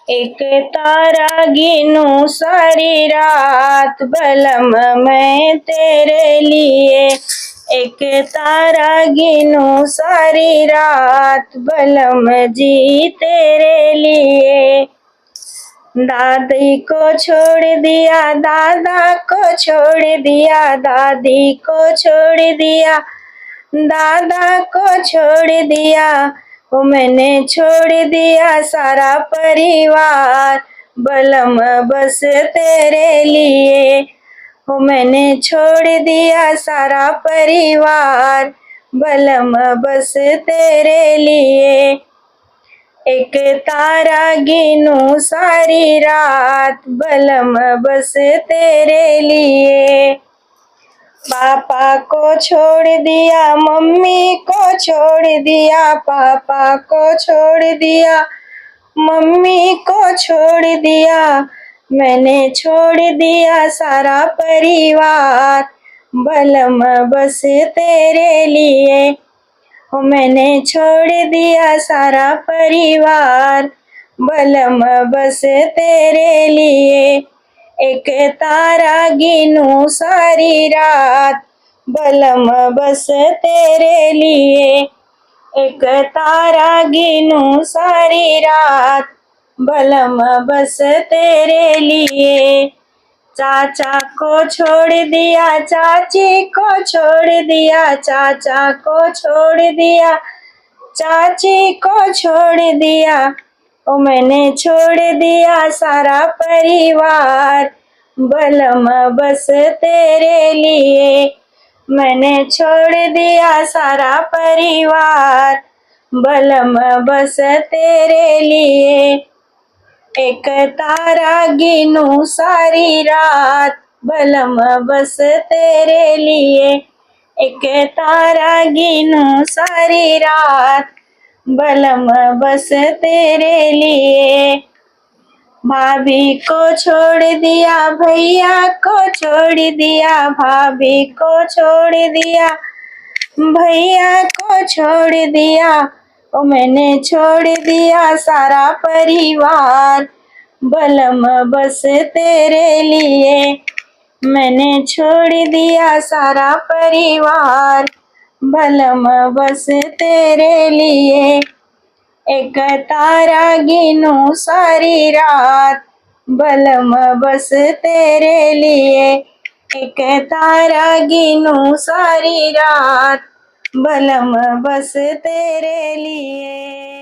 एक तारा गिनूं सारी रात बलम मैं तेरे लिए। एक तारा गिनूं सारी रात बलम जी तेरे लिए। दादी को छोड़ दिया, दादा को छोड़ दिया, दादी को छोड़ दिया, दादा को छोड़ दिया। वो मैंने छोड़ दिया सारा परिवार बलम बस तेरे लिए। वो मैंने छोड़ दिया सारा परिवार बलम बस तेरे लिए। एक तारा गिनूं सारी रात बलम बस तेरे लिए। पापा को छोड़ दिया, मम्मी को छोड़ दिया, पापा को छोड़ दिया, मम्मी को छोड़ दिया। मैंने छोड़ दिया सारा परिवार बलम बस तेरे लिए। ओ मैंने छोड़ दिया सारा परिवार बलम बस तेरे लिए। एक तारा गिनूं सारी रात बलम बस तेरे लिए। एक तारा गिनूं सारी रात बलम बस तेरे लिए। चाचा को छोड़ दिया, चाची को छोड़ दिया, चाचा को छोड़ दिया, चाची को छोड़ दिया। ओ मैंने छोड़ दिया सारा परिवार बलम बस तेरे लिए। मैंने छोड़ दिया सारा परिवार बलम बस तेरे लिए। एक तारा गिनूं सारी रात बलम बस तेरे लिए। एक तारा गिनूं सारी रात बलम बस तेरे लिए। भाभी को छोड़ दिया, भैया को छोड़ दिया, भाभी को छोड़ दिया, भैया को छोड़ दिया। ओ मैंने छोड़ दिया सारा परिवार बलम बस तेरे लिए। मैंने छोड़ दिया सारा परिवार बलम बस तेरे लिए। एक तारा गिनूं सारी रात बलम बस तेरे लिए। एक तारा गिनूं सारी रात बलम बस तेरे लिए।